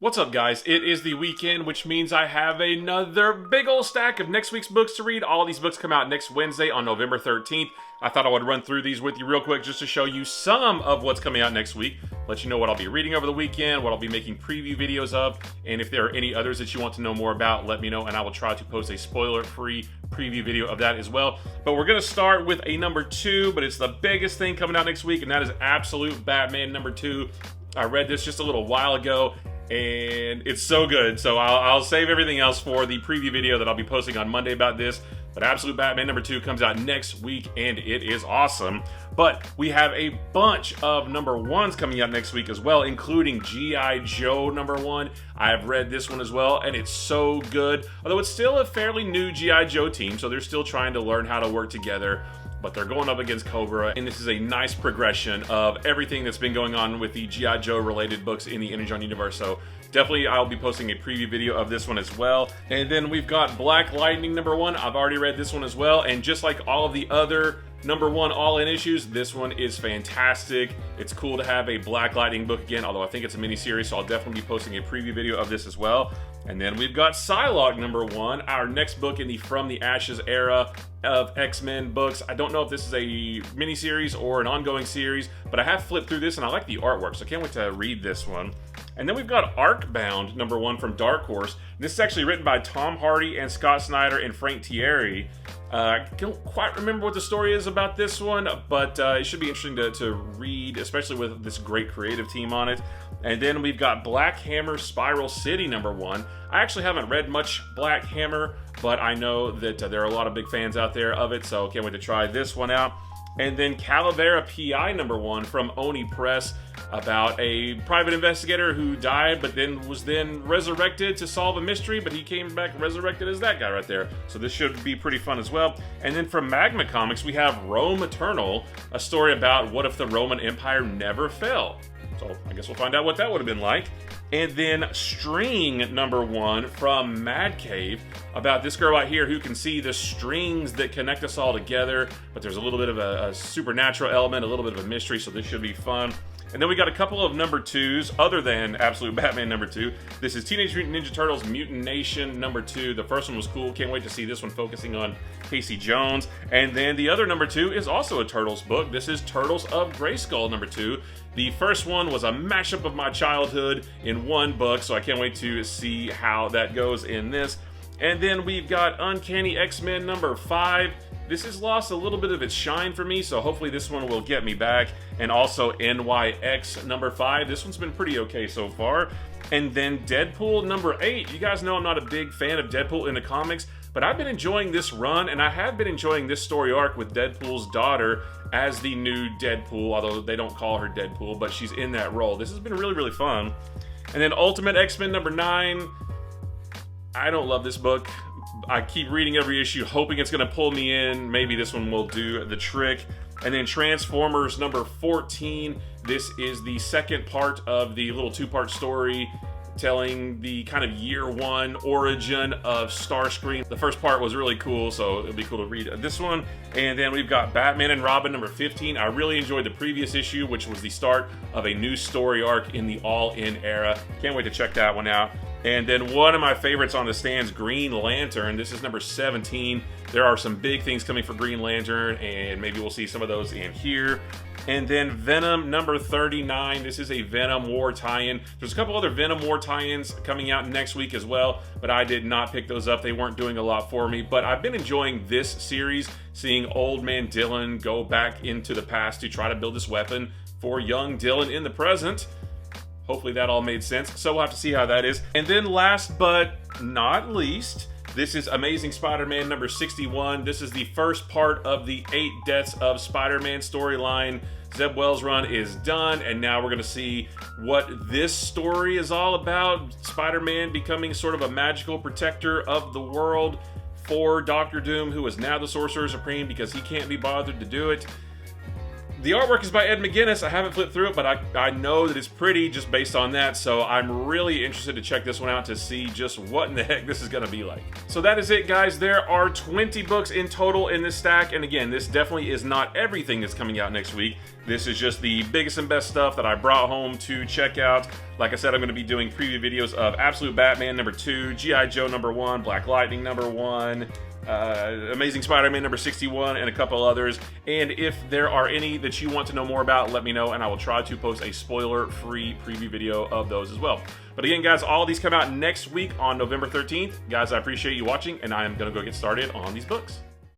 What's up, guys? It is the weekend, which means I have another big old stack of next week's books to read. All these books come out next Wednesday on November 13th. I thought I would run through these with you real quick just to show you some of what's coming out next week. Let you know what I'll be reading over the weekend, what I'll be making preview videos of, and if there are any others that you want to know more about, let me know, and I will try to post a spoiler-free preview video of that as well. But we're going to start with a number 2, but it's the biggest thing coming out next week, and that is Absolute Batman number 2. I read this just a little while ago, and it's so good, so I'll save everything else for the preview video that I'll be posting on Monday about this. But Absolute Batman number 2 comes out next week, and it is awesome. But we have a bunch of number 1s coming out next week as well, including G.I. Joe number 1. I have read this one as well, and it's so good. Although it's still a fairly new G.I. Joe team, so they're still trying to learn how to work together. But they're going up against Cobra, and this is a nice progression of everything that's been going on with the G.I. Joe related books in the Energon universe. So definitely I'll be posting a preview video of this one as well. And then we've got Black Lightning number 1. I've already read this one as well, and just like all of the other number 1 all-in issues, this one is fantastic. It's cool to have a Black Lightning book again, although I think it's a mini-series, so I'll definitely be posting a preview video of this as well. And then we've got Psylocke number 1, our next book in the From the Ashes era of X-Men books. I don't know if this is a mini-series or an ongoing series, but I have flipped through this and I like the artwork, so I can't wait to read this one. And then we've got Arcbound number 1 from Dark Horse. This is actually written by Tom Hardy and Scott Snyder and Frank Thierry. I don't quite remember what the story is about this one, but it should be interesting to read, especially with this great creative team on it. And then we've got Black Hammer Spiral City number 1. I actually haven't read much Black Hammer, but I know that there are a lot of big fans out there of it, so can't wait to try this one out. And then Calavera PI number 1 from Oni Press, about a private investigator who died but was then resurrected to solve a mystery, but he came back resurrected as that guy right there. So this should be pretty fun as well. And then from Magma Comics, we have Rome Eternal, a story about what if the Roman Empire never fell. So I guess we'll find out what that would have been like. And then String number 1 from Mad Cave, about this girl right here who can see the strings that connect us all together, but there's a little bit of a supernatural element, a little bit of a mystery, so this should be fun. And then we got a couple of number 2s other than Absolute Batman number 2. This is Teenage Mutant Ninja Turtles Mutant Nation number 2. The first one was cool. Can't wait to see this one focusing on Casey Jones. And then the other number 2 is also a Turtles book. This is Turtles of Grayskull number 2. The first one was a mashup of my childhood in one book, so I can't wait to see how that goes in this. And then we've got Uncanny X-Men number 5. This has lost a little bit of its shine for me, so hopefully this one will get me back. And also NYX number 5. This one's been pretty okay so far. And then Deadpool number 8. You guys know I'm not a big fan of Deadpool in the comics, but I've been enjoying this run, and I have been enjoying this story arc with Deadpool's daughter as the new Deadpool, although they don't call her Deadpool, but she's in that role. This has been really, really fun. And then Ultimate X-Men number 9. I don't love this book. I keep reading every issue, hoping it's going to pull me in. Maybe this one will do the trick. And then Transformers number 14. This is the second part of the little 2-part story telling the kind of year 1 origin of Starscream. The first part was really cool, so it'll be cool to read this one. And then we've got Batman and Robin number 15. I really enjoyed the previous issue, which was the start of a new story arc in the All-In era. Can't wait to check that one out. And then one of my favorites on the stands, Green Lantern. This is number 17. There are some big things coming for Green Lantern, and maybe we'll see some of those in here. And then Venom number 39. This is a Venom War tie-in. There's a couple other Venom War tie-ins coming out next week as well, but I did not pick those up. They weren't doing a lot for me, but I've been enjoying this series, seeing Old Man Dylan go back into the past to try to build this weapon for young Dylan in the present. Hopefully that all made sense, so we'll have to see how that is. And then last but not least, this is Amazing Spider-Man number 61. This is the first part of the 8 Deaths of Spider-Man storyline. Zeb Wells' run is done, and now we're going to see what this story is all about. Spider-Man becoming sort of a magical protector of the world for Doctor Doom, who is now the Sorcerer Supreme because he can't be bothered to do it. The artwork is by Ed McGuinness. I haven't flipped through it, but I know that it's pretty just based on that, so I'm really interested to check this one out to see just what in the heck this is going to be like. So that is it, guys. There are 20 books in total in this stack, and again, this definitely is not everything that's coming out next week. This is just the biggest and best stuff that I brought home to check out. Like I said, I'm going to be doing preview videos of Absolute Batman #2, G.I. Joe #1, Black Lightning #1, Amazing Spider-Man #61, and a couple others. And if there are any that you want to know more about, let me know, and I will try to post a spoiler-free preview video of those as well. But again, guys, all of these come out next week on November 13th. Guys, I appreciate you watching, and I am going to go get started on these books.